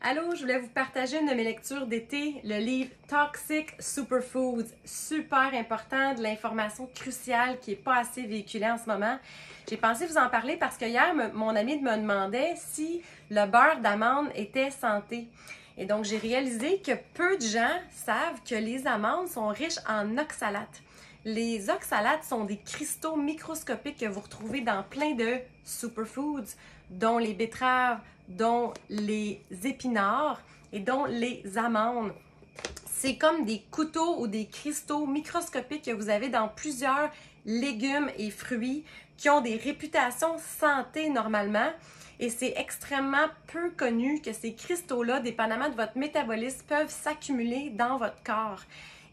Allô, je voulais vous partager une de mes lectures d'été, le livre Toxic Superfoods. Super important, de l'information cruciale qui n'est pas assez véhiculée en ce moment. J'ai pensé vous en parler parce que hier, mon ami me demandait si le beurre d'amande était santé. Et donc, j'ai réalisé que peu de gens savent que les amandes sont riches en oxalates. Les oxalates sont des cristaux microscopiques que vous retrouvez dans plein de superfoods, dont les betteraves, dont les épinards et dont les amandes. C'est comme des couteaux ou des cristaux microscopiques que vous avez dans plusieurs légumes et fruits qui ont des réputations santé normalement. Et c'est extrêmement peu connu que ces cristaux-là, dépendamment de votre métabolisme, peuvent s'accumuler dans votre corps.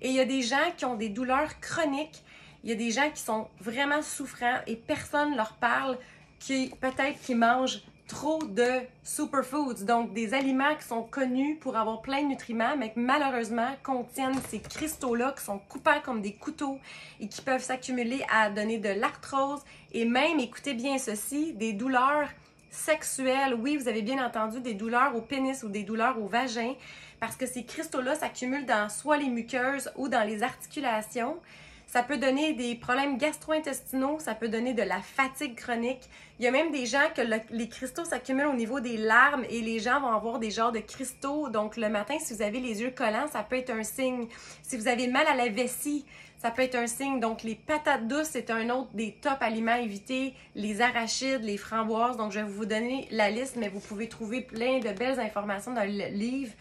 Et il y a des gens qui ont des douleurs chroniques, il y a des gens qui sont vraiment souffrants et personne ne leur parle, qui peut-être qu'ils mangent trop de superfoods, donc des aliments qui sont connus pour avoir plein de nutriments, mais qui malheureusement contiennent ces cristaux-là qui sont coupables comme des couteaux et qui peuvent s'accumuler à donner de l'arthrose et même, écoutez bien ceci, des douleurs sexuelles. Oui, vous avez bien entendu, des douleurs au pénis ou des douleurs au vagin, parce que ces cristaux-là s'accumulent dans soit les muqueuses ou dans les articulations. Ça peut donner des problèmes gastro-intestinaux, ça peut donner de la fatigue chronique. Il y a même des gens que les cristaux s'accumulent au niveau des larmes et les gens vont avoir des genres de cristaux. Donc le matin, si vous avez les yeux collants, ça peut être un signe. Si vous avez mal à la vessie, ça peut être un signe. Donc les patates douces, c'est un autre des top aliments à éviter. Les arachides, les framboises. Donc je vais vous donner la liste, mais vous pouvez trouver plein de belles informations dans le livre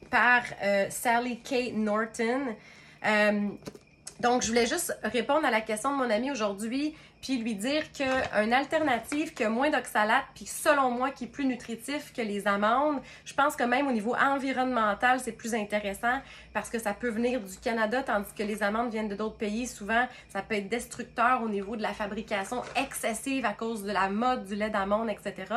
par Sally Kate Norton. Donc, je voulais juste répondre à la question de mon ami aujourd'hui, puis lui dire qu'une alternative qui a moins d'oxalates, puis selon moi, qui est plus nutritif que les amandes, je pense que même au niveau environnemental, c'est plus intéressant parce que ça peut venir du Canada, tandis que les amandes viennent de d'autres pays. Souvent, ça peut être destructeur au niveau de la fabrication excessive à cause de la mode du lait d'amande, etc.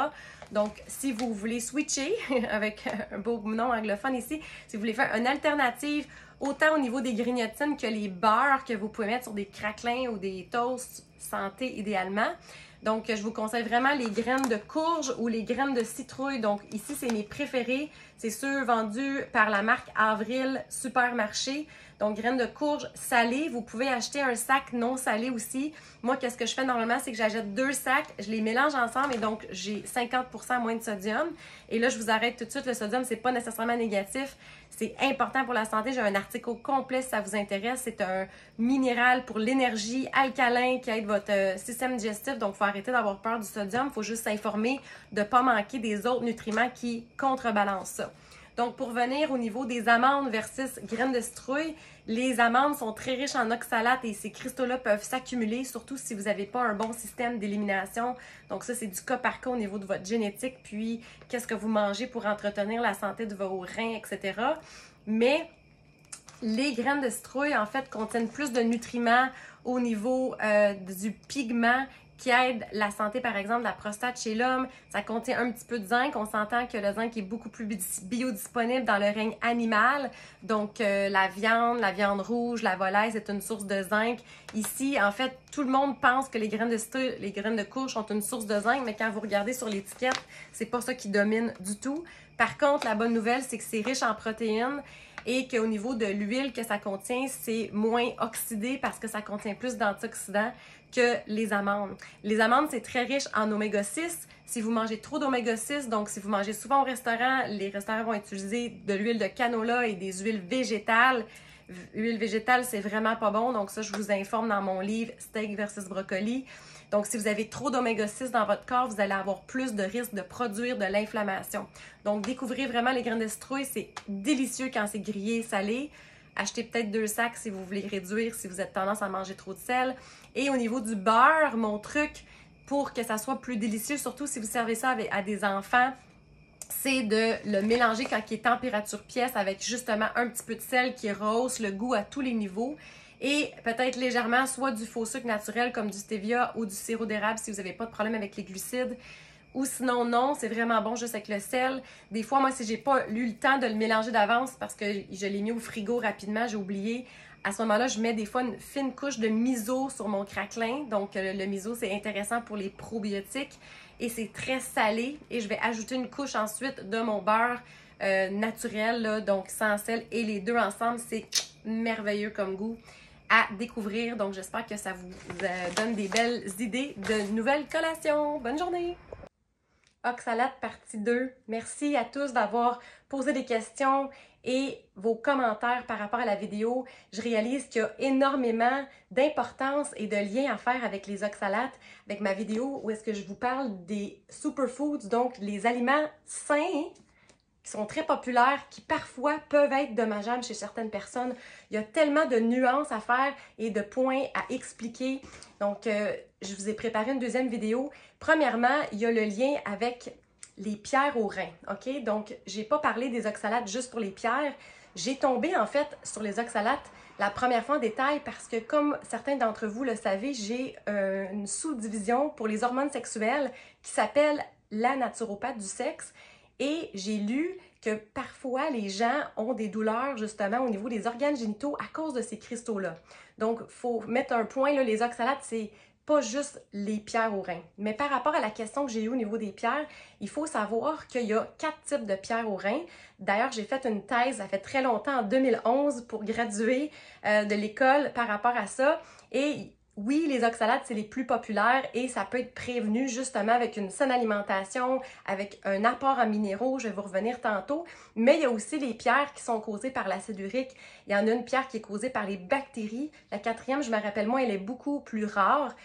Donc, si vous voulez switcher, avec un beau nom anglophone ici, si vous voulez faire une alternative autant au niveau des grignotines que les beurres que vous pouvez mettre sur des craquelins ou des toasts santé idéalement. Donc, je vous conseille vraiment les graines de courge ou les graines de citrouille. Donc, ici, c'est mes préférés. C'est ceux vendus par la marque Avril Supermarché. Donc, graines de courge salées. Vous pouvez acheter un sac non salé aussi. Moi, qu'est-ce que je fais normalement, c'est que j'achète 2 sacs, je les mélange ensemble et donc j'ai 50% moins de sodium. Et là, je vous arrête tout de suite. Le sodium, c'est pas nécessairement négatif. C'est important pour la santé. J'ai un article au complet si ça vous intéresse. C'est un minéral pour l'énergie alcalin qui aide votre système digestif. Donc, il faut arrêter d'avoir peur du sodium. Il faut juste s'informer de ne pas manquer des autres nutriments qui contrebalancent ça. Donc, pour venir au niveau des amandes versus graines de citrouille, les amandes sont très riches en oxalates et ces cristaux-là peuvent s'accumuler, surtout si vous n'avez pas un bon système d'élimination. Donc ça, c'est du cas par cas au niveau de votre génétique, puis qu'est-ce que vous mangez pour entretenir la santé de vos reins, etc. Mais les graines de citrouille, en fait, contiennent plus de nutriments au niveau du pigment qui aide la santé, par exemple, de la prostate chez l'homme. Ça contient un petit peu de zinc. On s'entend que le zinc est beaucoup plus biodisponible dans le règne animal. Donc, la viande rouge, la volaille, c'est une source de zinc. Ici, en fait, tout le monde pense que les graines de courge sont une source de zinc, mais quand vous regardez sur l'étiquette, c'est pas ça qui domine du tout. Par contre, la bonne nouvelle, c'est que c'est riche en protéines et qu'au niveau de l'huile que ça contient, c'est moins oxydé parce que ça contient plus d'antioxydants que les amandes. Les amandes, c'est très riche en oméga 6. Si vous mangez trop d'oméga 6, donc si vous mangez souvent au restaurant, les restaurants vont utiliser de l'huile de canola et des huiles végétales. Huile végétale, c'est vraiment pas bon. Donc ça, je vous informe dans mon livre Steak versus brocoli. Donc, si vous avez trop d'oméga 6 dans votre corps, vous allez avoir plus de risque de produire de l'inflammation. Donc, découvrez vraiment les graines de citrouille. C'est délicieux quand c'est grillé, salé. Achetez peut-être 2 sacs si vous voulez réduire, si vous avez tendance à manger trop de sel. Et au niveau du beurre, mon truc pour que ça soit plus délicieux, surtout si vous servez ça à des enfants, c'est de le mélanger quand il est température pièce avec justement un petit peu de sel qui rehausse le goût à tous les niveaux. Et peut-être légèrement soit du faux sucre naturel comme du stevia ou du sirop d'érable si vous n'avez pas de problème avec les glucides. Ou sinon, non, c'est vraiment bon juste avec le sel. Des fois, moi, si j'ai pas eu le temps de le mélanger d'avance parce que je l'ai mis au frigo rapidement, j'ai oublié, à ce moment-là, je mets des fois une fine couche de miso sur mon craquelin. Donc, le miso, c'est intéressant pour les probiotiques. et c'est très salé. Et je vais ajouter une couche ensuite de mon beurre naturel, là, donc sans sel, et les deux ensemble, c'est merveilleux comme goût à découvrir. Donc j'espère que ça vous donne des belles idées de nouvelles collations. Bonne journée! Oxalate partie 2. Merci à tous d'avoir posé des questions et vos commentaires par rapport à la vidéo. Je réalise qu'il y a énormément d'importance et de liens à faire avec les oxalates, avec ma vidéo où est-ce que je vous parle des superfoods, donc les aliments sains qui sont très populaires, qui parfois peuvent être dommageables chez certaines personnes. Il y a tellement de nuances à faire et de points à expliquer. Donc, je vous ai préparé une deuxième vidéo. Premièrement, il y a le lien avec les pierres aux reins, OK? Donc, j'ai pas parlé des oxalates juste pour les pierres. J'ai tombé, en fait, sur les oxalates la première fois en détail parce que, comme certains d'entre vous le savez, j'ai une sous-division pour les hormones sexuelles qui s'appelle la naturopathe du sexe. Et j'ai lu que parfois les gens ont des douleurs justement au niveau des organes génitaux à cause de ces cristaux-là. Donc, il faut mettre un point, là, les oxalates, c'est pas juste les pierres aux reins. Mais par rapport à la question que j'ai eue au niveau des pierres, il faut savoir qu'il y a 4 types de pierres aux reins. D'ailleurs, j'ai fait une thèse, ça fait très longtemps, en 2011, pour graduer de l'école par rapport à ça. Et oui, les oxalates, c'est les plus populaires et ça peut être prévenu justement avec une saine alimentation, avec un apport en minéraux, je vais vous revenir tantôt. Mais il y a aussi les pierres qui sont causées par l'acide urique. Il y en a une pierre qui est causée par les bactéries. La quatrième, je me rappelle moins, elle est beaucoup plus rare.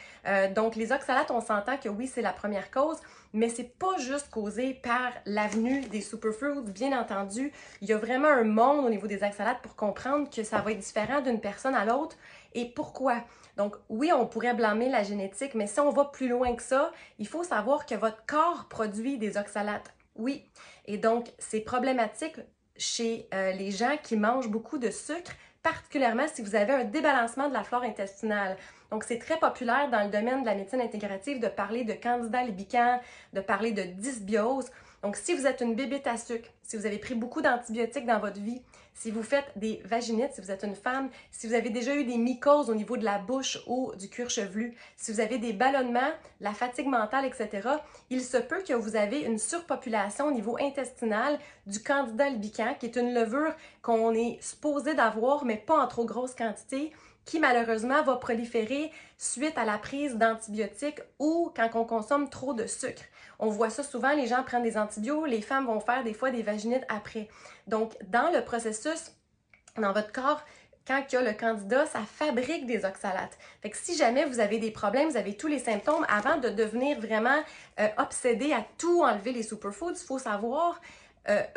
Donc les oxalates, on s'entend que oui, c'est la première cause, mais c'est pas juste causé par l'avenue des superfoods. Bien entendu, il y a vraiment un monde au niveau des oxalates pour comprendre que ça va être différent d'une personne à l'autre. Et pourquoi? Donc, oui, on pourrait blâmer la génétique, mais si on va plus loin que ça, il faut savoir que votre corps produit des oxalates. Oui. Et donc, c'est problématique chez les gens qui mangent beaucoup de sucre, particulièrement si vous avez un débalancement de la flore intestinale. Donc, c'est très populaire dans le domaine de la médecine intégrative de parler de candida albicans, de parler de dysbiose. Donc, si vous êtes une bébête à sucre, si vous avez pris beaucoup d'antibiotiques dans votre vie, si vous faites des vaginites, si vous êtes une femme, si vous avez déjà eu des mycoses au niveau de la bouche ou du cuir chevelu, si vous avez des ballonnements, la fatigue mentale, etc., il se peut que vous avez une surpopulation au niveau intestinal du candida albicans, qui est une levure qu'on est supposé d'avoir, mais pas en trop grosse quantité, qui malheureusement va proliférer suite à la prise d'antibiotiques ou quand on consomme trop de sucre. On voit ça souvent, les gens prennent des antibiotiques, les femmes vont faire des fois des vaginites après. Donc, dans le processus, dans votre corps, quand il y a le candida, ça fabrique des oxalates. Fait que si jamais vous avez des problèmes, vous avez tous les symptômes, avant de devenir vraiment obsédé à tout enlever les superfoods, il faut savoir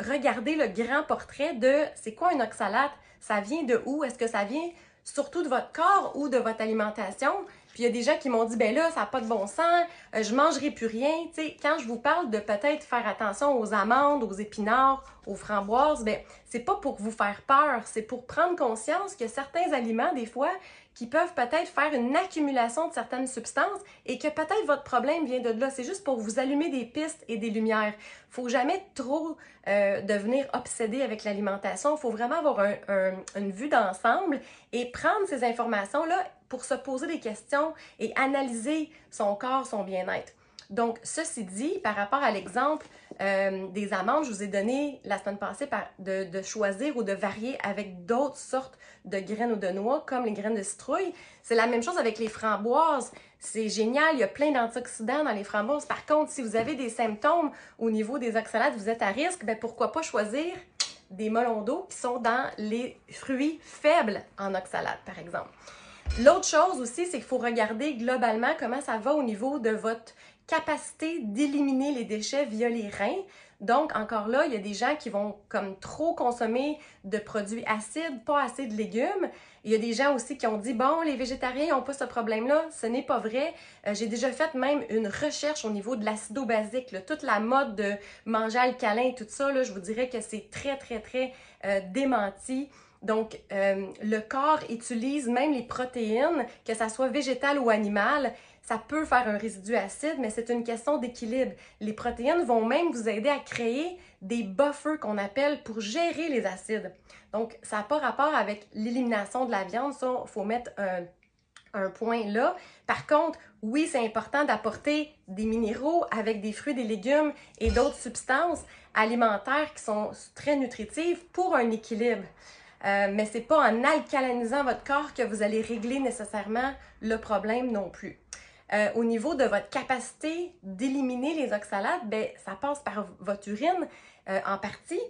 regarder le grand portrait de c'est quoi un oxalate, ça vient de où, est-ce que ça vient surtout de votre corps ou de votre alimentation. Puis il y a des gens qui m'ont dit, ben là, ça n'a pas de bon sens, je mangerai plus rien. Tu sais, quand je vous parle de peut-être faire attention aux amandes, aux épinards, aux framboises, ben c'est pas pour vous faire peur, c'est pour prendre conscience que certains aliments, des fois, qui peuvent peut-être faire une accumulation de certaines substances et que peut-être votre problème vient de là. C'est juste pour vous allumer des pistes et des lumières. Faut jamais trop devenir obsédé avec l'alimentation. Il faut vraiment avoir une vue d'ensemble et prendre ces informations-là pour se poser des questions et analyser son corps, son bien-être. Donc, ceci dit, par rapport à l'exemple des amandes, je vous ai donné la semaine passée de choisir ou de varier avec d'autres sortes de graines ou de noix, comme les graines de citrouille. C'est la même chose avec les framboises. C'est génial, il y a plein d'antioxydants dans les framboises. Par contre, si vous avez des symptômes au niveau des oxalates, vous êtes à risque, bien pourquoi pas choisir des melons d'eau qui sont dans les fruits faibles en oxalates, par exemple. L'autre chose aussi, c'est qu'il faut regarder globalement comment ça va au niveau de votre capacité d'éliminer les déchets via les reins. Donc, encore là, il y a des gens qui vont comme trop consommer de produits acides, pas assez de légumes. Il y a des gens aussi qui ont dit, bon, les végétariens n'ont pas ce problème-là. Ce n'est pas vrai. J'ai déjà fait même une recherche au niveau de l'acido-basique, là, toute la mode de manger alcalin et tout ça, là, je vous dirais que c'est très, très, très démenti. Donc, le corps utilise même les protéines, que ça soit végétal ou animal. Ça peut faire un résidu acide, mais c'est une question d'équilibre. Les protéines vont même vous aider à créer des buffers qu'on appelle pour gérer les acides. Donc, ça n'a pas rapport avec l'élimination de la viande. Ça, il faut mettre un point là. Par contre, oui, c'est important d'apporter des minéraux avec des fruits, des légumes et d'autres substances alimentaires qui sont très nutritives pour un équilibre. Mais c'est pas en alcalinisant votre corps que vous allez régler nécessairement le problème non plus. Au niveau de votre capacité d'éliminer les oxalates, ben, ça passe par votre urine en partie.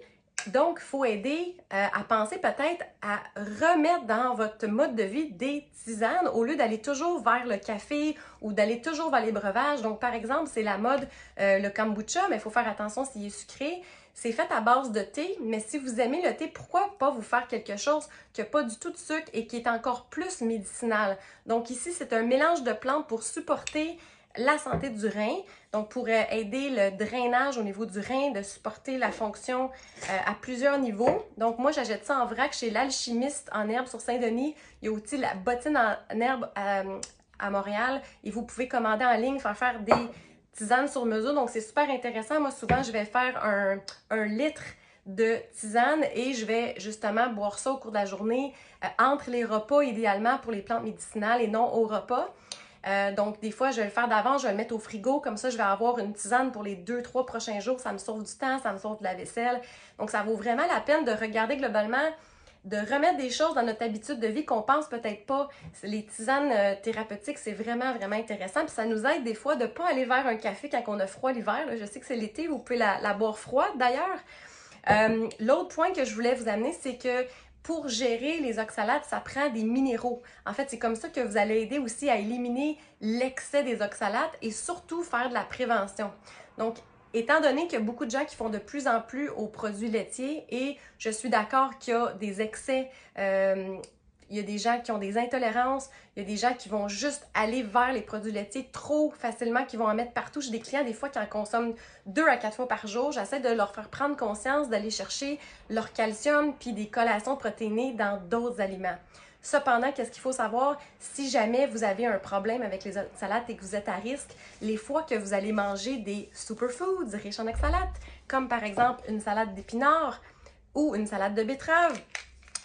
Donc, il faut aider à penser peut-être à remettre dans votre mode de vie des tisanes au lieu d'aller toujours vers le café ou d'aller toujours vers les breuvages. Donc, par exemple, c'est la mode, le kombucha, mais il faut faire attention s'il est sucré. C'est fait à base de thé, mais si vous aimez le thé, pourquoi pas vous faire quelque chose qui n'a pas du tout de sucre et qui est encore plus médicinal? Donc ici, c'est un mélange de plantes pour supporter la santé du rein, donc pour aider le drainage au niveau du rein, de supporter la fonction à plusieurs niveaux. Donc moi, j'achète ça en vrac chez l'Alchimiste en herbe sur Saint-Denis. Il y a aussi la bottine en herbe à Montréal et vous pouvez commander en ligne, faire des tisane sur mesure, donc c'est super intéressant. Moi, souvent, je vais faire un litre de tisane et je vais justement boire ça au cours de la journée, entre les repas, idéalement pour les plantes médicinales et non au repas. Donc, des fois, je vais le faire d'avance, je vais le mettre au frigo, comme ça, je vais avoir une tisane pour les 2-3 prochains jours. Ça me sauve du temps, ça me sauve de la vaisselle. Donc, ça vaut vraiment la peine de regarder globalement, de remettre des choses dans notre habitude de vie qu'on pense peut-être pas. Les tisanes thérapeutiques, c'est vraiment, vraiment intéressant. Puis ça nous aide des fois de ne pas aller vers un café quand on a froid l'hiver. Je sais que c'est l'été, vous pouvez la boire froide d'ailleurs. L'autre point que je voulais vous amener, c'est que pour gérer les oxalates, ça prend des minéraux. En fait, c'est comme ça que vous allez aider aussi à éliminer l'excès des oxalates et surtout faire de la prévention. Donc, étant donné qu'il y a beaucoup de gens qui font de plus en plus aux produits laitiers et je suis d'accord qu'il y a des excès, il y a des gens qui ont des intolérances, il y a des gens qui vont juste aller vers les produits laitiers trop facilement, qui vont en mettre partout. J'ai des clients des fois qui en consomment 2 à 4 fois par jour. J'essaie de leur faire prendre conscience d'aller chercher leur calcium puis des collations protéinées dans d'autres aliments. Cependant, qu'est-ce qu'il faut savoir? Si jamais vous avez un problème avec les oxalates et que vous êtes à risque, les fois que vous allez manger des superfoods riches en oxalates, comme par exemple une salade d'épinards ou une salade de betterave,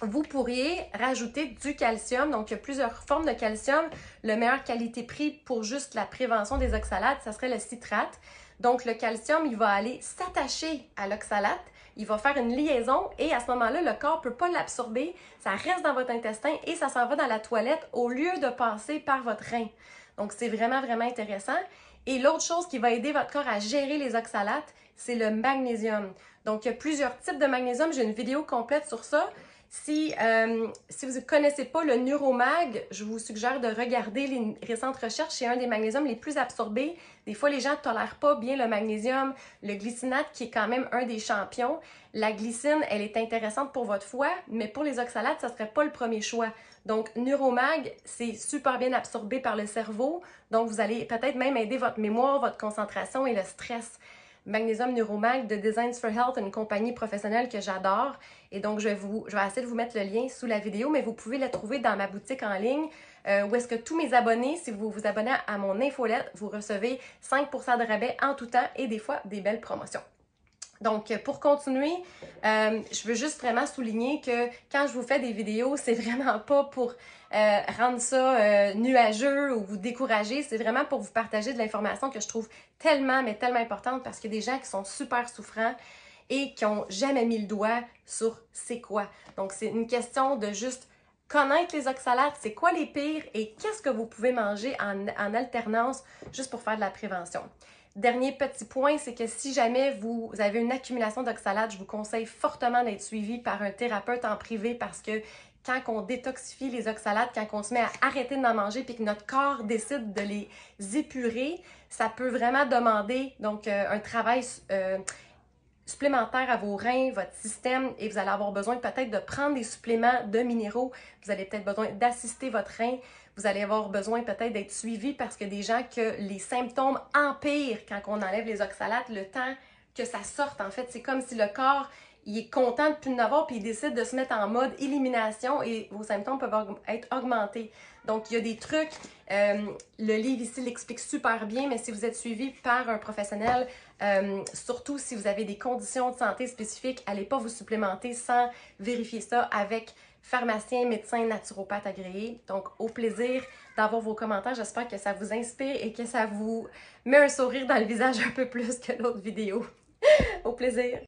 vous pourriez rajouter du calcium. Donc, il y a plusieurs formes de calcium. Le meilleur qualité-prix pour juste la prévention des oxalates, ça serait le citrate. Donc, le calcium, il va aller s'attacher à l'oxalate. Il va faire une liaison et à ce moment-là, le corps ne peut pas l'absorber. Ça reste dans votre intestin et ça s'en va dans la toilette au lieu de passer par votre rein. Donc, c'est vraiment, vraiment intéressant. Et l'autre chose qui va aider votre corps à gérer les oxalates, c'est le magnésium. Donc, il y a plusieurs types de magnésium. J'ai une vidéo complète sur ça. Si vous ne connaissez pas le Neuromag, je vous suggère de regarder les récentes recherches. C'est un des magnésiums les plus absorbés. Des fois, les gens ne tolèrent pas bien le magnésium, le glycinate qui est quand même un des champions. La glycine, elle est intéressante pour votre foie, mais pour les oxalates, ça ne serait pas le premier choix. Donc, Neuromag, c'est super bien absorbé par le cerveau. Donc, vous allez peut-être même aider votre mémoire, votre concentration et le stress. Magnésium Neuromag de Designs for Health, une compagnie professionnelle que j'adore. Et donc, je vais essayer de vous mettre le lien sous la vidéo, mais vous pouvez la trouver dans ma boutique en ligne où est-ce que tous mes abonnés, si vous vous abonnez à mon infolette, vous recevez 5% de rabais en tout temps et des fois des belles promotions. Donc, pour continuer, je veux juste vraiment souligner que quand je vous fais des vidéos, c'est vraiment pas pour rendre ça nuageux ou vous décourager. C'est vraiment pour vous partager de l'information que je trouve tellement, mais tellement importante parce qu'il y a des gens qui sont super souffrants et qui n'ont jamais mis le doigt sur c'est quoi. Donc, c'est une question de juste connaître les oxalates, c'est quoi les pires et qu'est-ce que vous pouvez manger en alternance juste pour faire de la prévention. Dernier petit point, c'est que si jamais vous avez une accumulation d'oxalates, je vous conseille fortement d'être suivi par un thérapeute en privé parce que quand on détoxifie les oxalates, quand on se met à arrêter d'en manger puis que notre corps décide de les épurer, ça peut vraiment demander donc un travail supplémentaire à vos reins, votre système, et vous allez avoir besoin peut-être de prendre des suppléments de minéraux. Vous allez peut-être besoin d'assister votre rein. Vous allez avoir besoin peut-être d'être suivi parce que des gens que les symptômes empirent quand on enlève les oxalates, le temps que ça sorte. En fait, c'est comme si le corps il est content de plus en avoir, puis il décide de se mettre en mode élimination et vos symptômes peuvent être augmentés. Donc, il y a des trucs, le livre ici l'explique super bien, mais si vous êtes suivi par un professionnel, surtout si vous avez des conditions de santé spécifiques, allez pas vous supplémenter sans vérifier ça avec pharmacien, médecin, naturopathe agréé. Donc, au plaisir d'avoir vos commentaires. J'espère que ça vous inspire et que ça vous met un sourire dans le visage un peu plus que l'autre vidéo. Au plaisir!